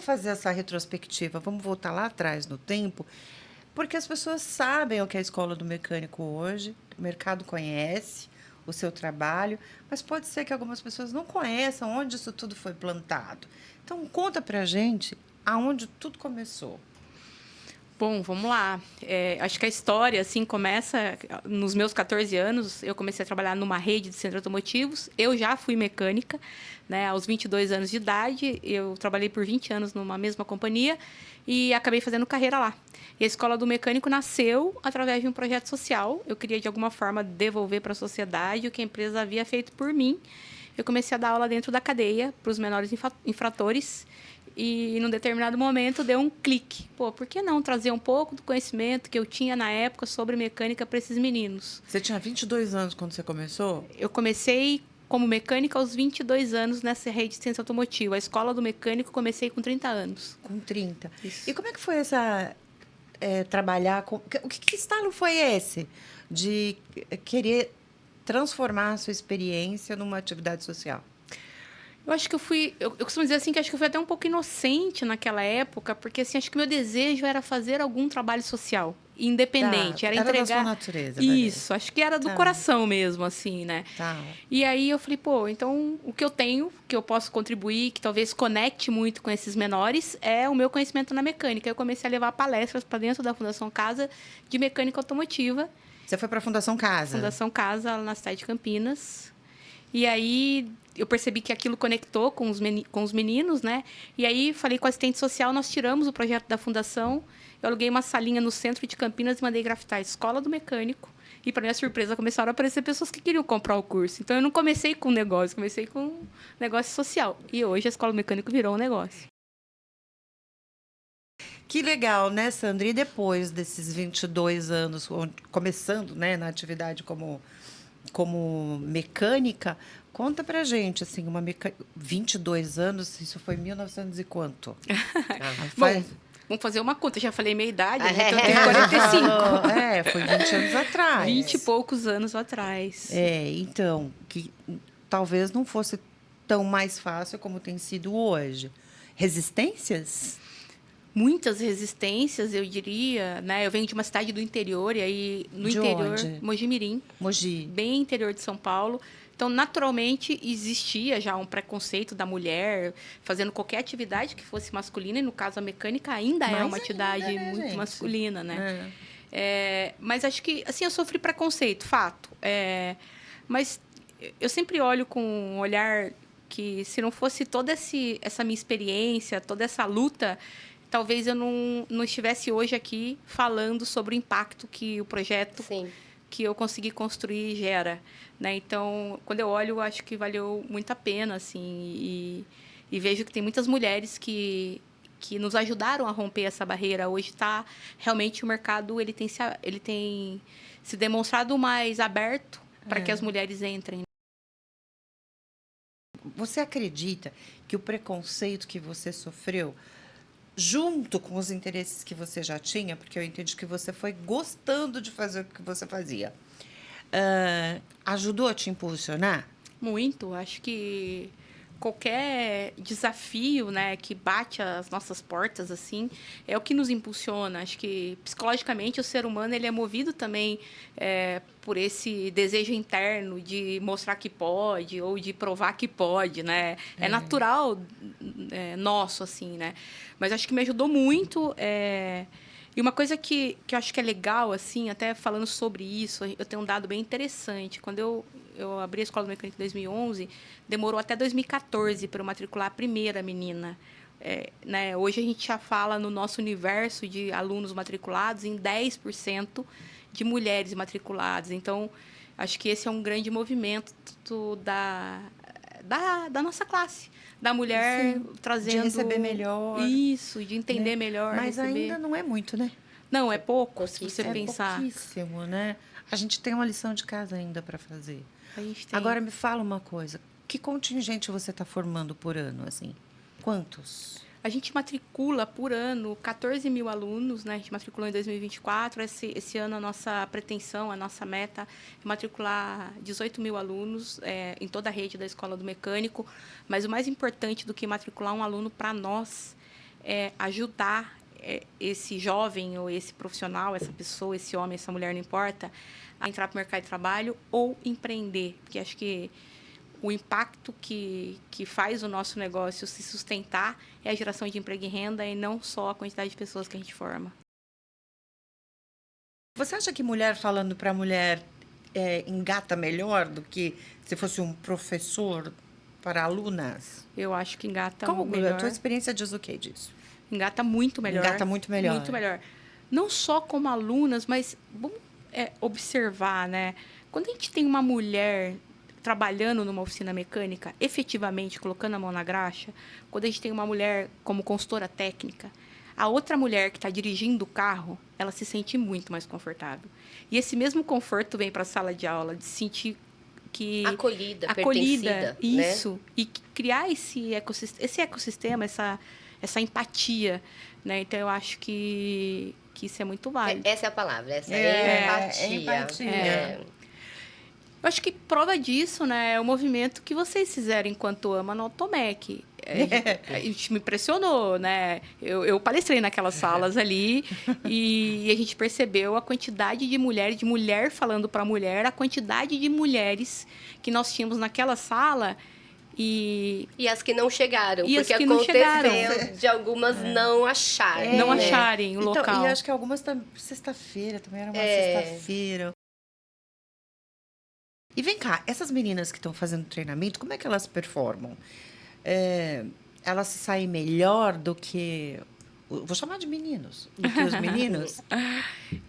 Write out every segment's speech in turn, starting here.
vamos fazer essa retrospectiva, vamos voltar lá atrás no tempo, porque as pessoas sabem o que é a Escola do Mecânico hoje, o mercado conhece o seu trabalho, mas pode ser que algumas pessoas não conheçam onde isso tudo foi plantado. Então, conta pra gente aonde tudo começou. Bom, vamos lá. Acho que a história assim começa nos meus 14 anos. Eu comecei a trabalhar numa rede de centros automotivos. Eu já fui mecânica, né? Aos 22 anos de idade, eu trabalhei por 20 anos numa mesma companhia e acabei fazendo carreira lá. E a Escola do Mecânico nasceu através de um projeto social. Eu queria, de alguma forma, devolver para a sociedade o que a empresa havia feito por mim. Eu comecei a dar aula dentro da cadeia para os menores infratores. E, num determinado momento, deu um clique. Pô, por que não trazer um pouco do conhecimento que eu tinha na época sobre mecânica para esses meninos? Você tinha 22 anos quando você começou? Eu comecei como mecânica aos 22 anos nessa rede de ciência automotiva. A escola do mecânico comecei com 30 anos. Com 30. Isso. E como é que foi trabalhar com... Que estalo foi esse de querer transformar a sua experiência numa atividade social? Eu acho que eu costumo dizer assim que acho que eu fui até um pouco inocente naquela época, porque assim, acho que meu desejo era fazer algum trabalho social, Tá, independente, era era da sua entregar natureza, Vanessa. isso, acho que era do Tá, coração mesmo, assim, né? tá. E aí eu falei, pô, então o que eu tenho, que eu posso contribuir, que talvez conecte muito com esses menores, é o meu conhecimento na mecânica. Eu comecei a levar palestras para dentro da Fundação Casa de mecânica automotiva. Você foi para a Fundação Casa? Fundação Casa, lá na cidade de Campinas. E aí eu percebi que aquilo conectou com os meninos, né? E aí falei com a assistente social, nós tiramos o projeto da fundação. Eu aluguei uma salinha no centro de Campinas e mandei grafitar a Escola do Mecânico. E, para minha surpresa, começaram a aparecer pessoas que queriam comprar o curso. Então, eu não comecei com negócio, comecei com um negócio social. E hoje a Escola do Mecânico virou um negócio. Que legal, né, Sandra? E depois desses 22 anos, começando, né, na atividade como mecânica, conta pra gente, assim, 22 anos, isso foi 1900 e quanto? Bom, vamos fazer uma conta. Já falei meia idade, né? Então eu tenho 45. Foi 20 anos atrás. 20 e poucos anos atrás. Então, que talvez não fosse tão mais fácil como tem sido hoje. Resistências? Muitas resistências, eu diria, né? Eu venho de uma cidade do interior, e aí no De interior, onde? Mogi-mirim, Mogi. bem interior de São Paulo. Então, naturalmente, existia já um preconceito da mulher fazendo qualquer atividade que fosse masculina, e no caso a mecânica ainda é uma atividade ainda, né, muito gente? masculina, né? Mas acho que, assim, eu sofri preconceito, fato. Mas eu sempre olho com um olhar que, se não fosse toda essa minha experiência, toda essa luta, talvez eu não estivesse hoje aqui falando sobre o impacto que o projeto Sim. que eu consegui construir gera, né? Então, quando eu olho, eu acho que valeu muito a pena, assim, e vejo que tem muitas mulheres que nos ajudaram a romper essa barreira. Hoje está realmente o mercado ele tem se demonstrado mais aberto para que as mulheres entrem. Você acredita que o preconceito que você sofreu, junto com os interesses que você já tinha, porque eu entendi que você foi gostando de fazer o que você fazia, ajudou a te impulsionar? Muito. Acho que qualquer desafio, né, que bate as nossas portas, assim, é o que nos impulsiona. Acho que, psicologicamente, o ser humano ele é movido também por esse desejo interno de mostrar que pode ou de provar que pode, né? É natural nosso, assim, né? Mas acho que me ajudou muito. E uma coisa que eu acho que é legal, assim, até falando sobre isso, eu tenho um dado bem interessante. Quando eu abri a Escola do Mecânico em 2011, demorou até 2014 para eu matricular a primeira menina. Né? Hoje a gente já fala no nosso universo de alunos matriculados em 10% de mulheres matriculadas. Então, acho que esse é um grande movimento da nossa classe. Da mulher trazendo... De receber melhor. Isso, de entender né? melhor. Mas receber. ainda não é muito, né? Não, é pouco, se você É pensar. pouquíssimo, né? A gente tem uma lição de casa ainda para fazer. A gente tem... Agora, me fala uma coisa. Que contingente você está formando por ano, assim? Quantos? A gente matricula por ano 14 mil alunos, né? A gente matriculou em 2024. Esse ano, a nossa pretensão, a nossa meta é matricular 18 mil alunos em toda a rede da Escola do Mecânico. Mas o mais importante do que matricular um aluno para nós ajudar esse jovem ou esse profissional, essa pessoa, esse homem, essa mulher, não importa, a entrar para o mercado de trabalho ou empreender. Porque acho que o impacto que faz o nosso negócio se sustentar é a geração de emprego e renda e não só a quantidade de pessoas que a gente forma. Você acha que mulher falando para mulher engata melhor do que se fosse um professor para alunas? Eu acho que engata Qual melhor. a tua experiência diz o que disso? Engata muito melhor. Engata muito melhor. Muito melhor. Não só como alunas, mas vamos observar, né? Quando a gente tem uma mulher trabalhando numa oficina mecânica, efetivamente colocando a mão na graxa, quando a gente tem uma mulher como consultora técnica, a outra mulher que está dirigindo o carro, ela se sente muito mais confortável. E esse mesmo conforto vem para a sala de aula, de se sentir que acolhida, pertencida, isso, né? E criar esse ecossistema, essa empatia, né? Então eu acho que isso é muito válido. Essa é a palavra, essa empatia. Empatia. Eu acho que prova disso, né, é o movimento que vocês fizeram enquanto ama no Automec. A gente me impressionou, né? Eu palestrei naquelas salas ali e a gente percebeu a quantidade de mulheres, de mulher falando para mulher, a quantidade de mulheres que nós tínhamos naquela sala e as que não chegaram, e porque as que não chegaram. de algumas não acharem. Não acharem o local. E acho que algumas sexta-feira também era uma sexta-feira. E vem cá, essas meninas que estão fazendo treinamento, como é que elas performam? Elas se saem melhor do que... Vou chamar de meninos. Do que os meninos?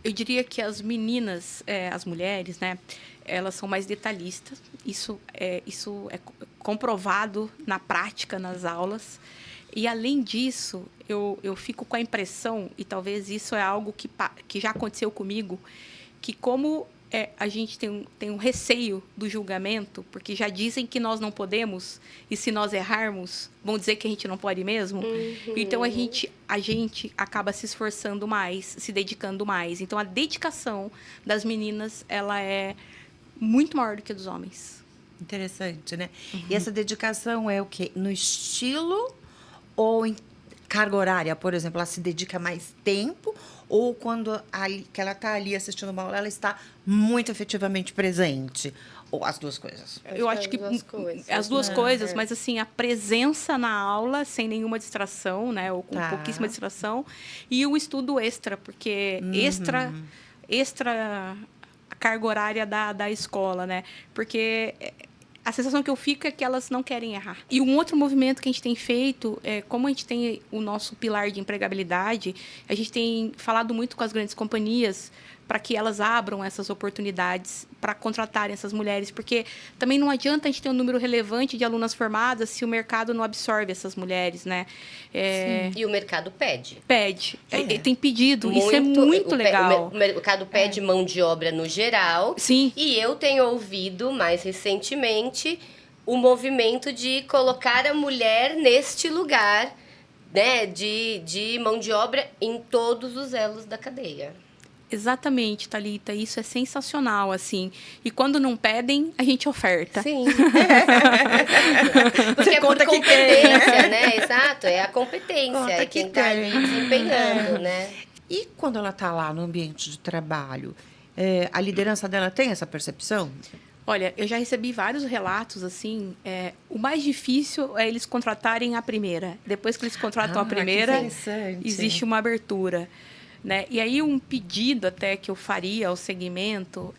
Eu diria que as meninas, as mulheres, né? Elas são mais detalhistas. Isso é comprovado na prática, nas aulas. E, além disso, eu fico com a impressão, e talvez isso é algo que já aconteceu comigo, que como... a gente tem um receio do julgamento, porque já dizem que nós não podemos, e se nós errarmos, vão dizer que a gente não pode mesmo. Uhum. Então, a gente acaba se esforçando mais, se dedicando mais. Então, a dedicação das meninas, ela é muito maior do que a dos homens. Interessante, né? E essa dedicação é o quê? No estilo ou em carga horária? Por exemplo, ela se dedica mais tempo ou quando que ela está ali assistindo uma aula, ela está muito efetivamente presente? Ou as duas coisas? Eu acho que as duas coisas, mas assim, a presença na aula sem nenhuma distração, né? Ou com pouquíssima distração. E o estudo extra, porque extra a carga horária da escola, né? Porque a sensação que eu fico é que elas não querem errar. E um outro movimento que a gente tem feito, como a gente tem o nosso pilar de empregabilidade, a gente tem falado muito com as grandes companhias para que elas abram essas oportunidades para contratarem essas mulheres, porque também não adianta a gente ter um número relevante de alunas formadas se o mercado não absorve essas mulheres, né? E o mercado pede. Pede. Tem pedido. Isso é muito legal. O mercado pede mão de obra no geral. Sim. E eu tenho ouvido, mais recentemente, o movimento de colocar a mulher neste lugar, né, de mão de obra em todos os elos da cadeia. Exatamente, Thalita. Isso é sensacional, assim. E quando não pedem, a gente oferta. Sim. Porque é por competência, né? Exato, é a competência. É quem está ali desempenhando, né? E quando ela está lá no ambiente de trabalho, a liderança dela tem essa percepção? Olha, eu já recebi vários relatos, assim, o mais difícil é eles contratarem a primeira. Depois que eles contratam a primeira, existe uma abertura. Né? E aí um pedido até que eu faria ao segmento,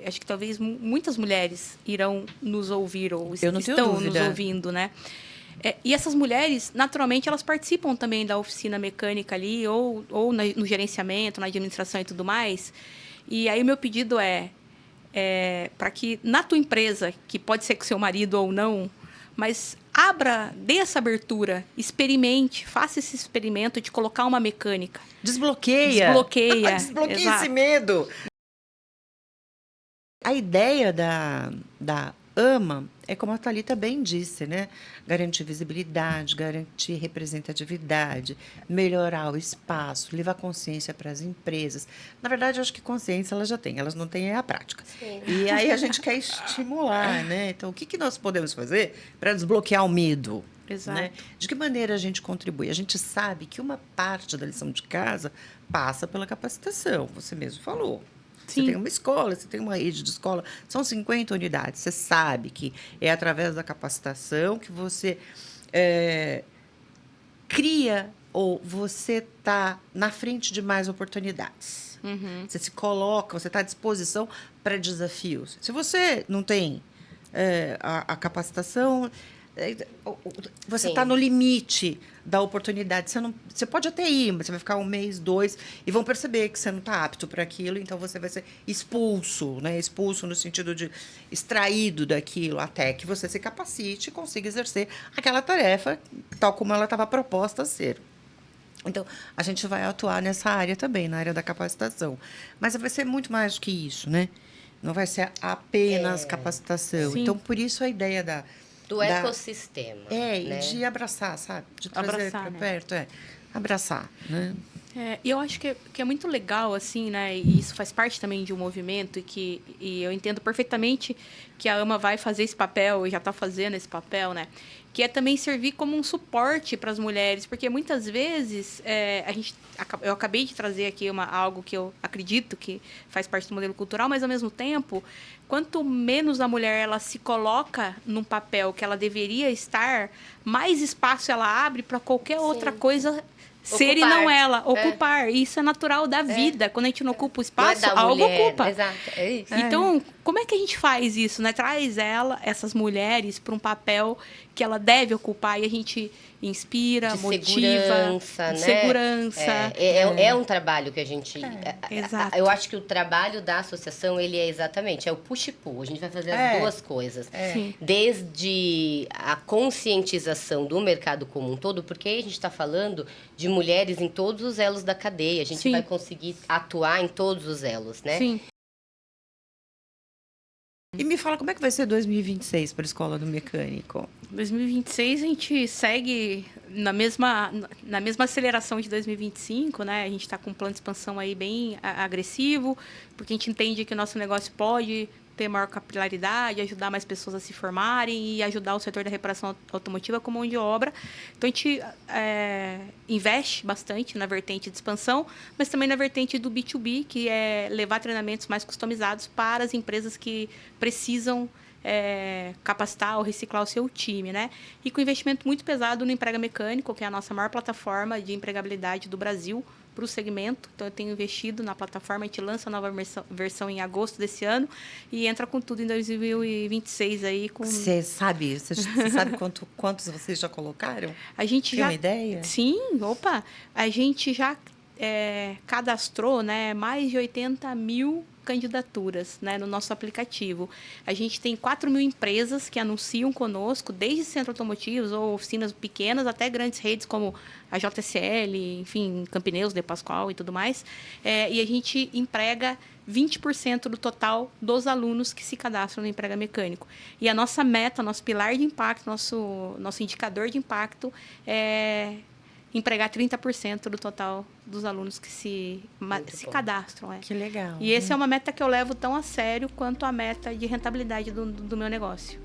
acho que talvez muitas mulheres irão nos ouvir ou estão nos ouvindo, né? E essas mulheres, naturalmente, elas participam também da oficina mecânica ali, ou no gerenciamento, na administração e tudo mais. E aí o meu pedido para que na tua empresa, que pode ser com seu marido ou não, mas dê essa abertura, experimente, faça esse experimento de colocar uma mecânica. Desbloqueia Exato. esse medo. A ideia da AMA é como a Thalita bem disse, né? Garantir visibilidade, garantir representatividade, melhorar o espaço, levar consciência para as empresas. Na verdade, eu acho que consciência elas já têm, elas não têm é a prática. Sim. E aí a gente quer estimular, né? Então, o que nós podemos fazer para desbloquear o medo? Exato. Né? De que maneira a gente contribui? A gente sabe que uma parte da lição de casa passa pela capacitação, você mesmo falou. Você Sim. tem uma escola, você tem uma rede de escola, são 50 unidades. Você sabe que é através da capacitação que você cria ou você está na frente de mais oportunidades. Uhum. Você se coloca, você está à disposição para desafios. Se você não tem a capacitação, você está no limite da oportunidade. Você pode até ir, mas você vai ficar 1 mês, 2, e vão perceber que você não está apto para aquilo, então você vai ser expulso, né? Expulso no sentido de extraído daquilo, até que você se capacite e consiga exercer aquela tarefa tal como ela estava proposta a ser. Então, a gente vai atuar nessa área também, na área da capacitação. Mas vai ser muito mais do que isso, né? Não vai ser apenas capacitação. Sim. Então, por isso a ideia Do ecossistema. e né? de abraçar, sabe? De trazer Abraçar, para né? perto, abraçar, né? E eu acho que é muito legal, assim, né? E isso faz parte também de um movimento e eu entendo perfeitamente que a AMA vai fazer esse papel, e já está fazendo esse papel, né? Que é também servir como um suporte para as mulheres, porque muitas vezes eu acabei de trazer aqui algo que eu acredito que faz parte do modelo cultural, mas ao mesmo tempo, quanto menos a mulher ela se coloca num papel que ela deveria estar, mais espaço ela abre para qualquer outra coisa ser e não ela, ocupar. Isso é natural da vida. Quando a gente não ocupa o espaço, Não é da algo mulher. ocupa. Exato, é isso. Então, como é que a gente faz isso, né? Traz essas mulheres para um papel que ela deve ocupar e a gente inspira, De motiva, segurança, né? segurança. É um trabalho que a gente... Exato. Eu acho que o trabalho da associação, ele é exatamente, é o push e pull. A gente vai fazer as duas coisas. Sim. Desde a conscientização do mercado como um todo, porque aí a gente está falando de mulheres em todos os elos da cadeia. A gente Sim. vai conseguir atuar em todos os elos, né? Sim. E me fala, como é que vai ser 2026 para a Escola do Mecânico? 2026 a gente segue na mesma aceleração de 2025, né? A gente está com um plano de expansão aí bem agressivo, porque a gente entende que o nosso negócio pode ter maior capilaridade, ajudar mais pessoas a se formarem e ajudar o setor da reparação automotiva com mão de obra. Então, a gente investe bastante na vertente de expansão, mas também na vertente do B2B, que é levar treinamentos mais customizados para as empresas que precisam capacitar ou reciclar o seu time, né? E com investimento muito pesado no Emprega Mecânico, que é a nossa maior plataforma de empregabilidade do Brasil para o segmento. Então, eu tenho investido na plataforma, a gente lança a nova versão em agosto desse ano e entra com tudo em 2026 aí. Você sabe quantos vocês já colocaram? A gente Tem uma ideia? Sim, opa! A gente já cadastrou, né, mais de 80 mil candidaturas, né, no nosso aplicativo. A gente tem 4 mil empresas que anunciam conosco, desde centros automotivos ou oficinas pequenas até grandes redes como a JSL, enfim, Campineus, De Pascoal e tudo mais. E a gente emprega 20% do total dos alunos que se cadastram no Emprega Mecânico. E a nossa meta, nosso pilar de impacto, nosso indicador de impacto é empregar 30% do total dos alunos que se cadastram. Que legal. E essa é uma meta que eu levo tão a sério quanto a meta de rentabilidade do meu negócio.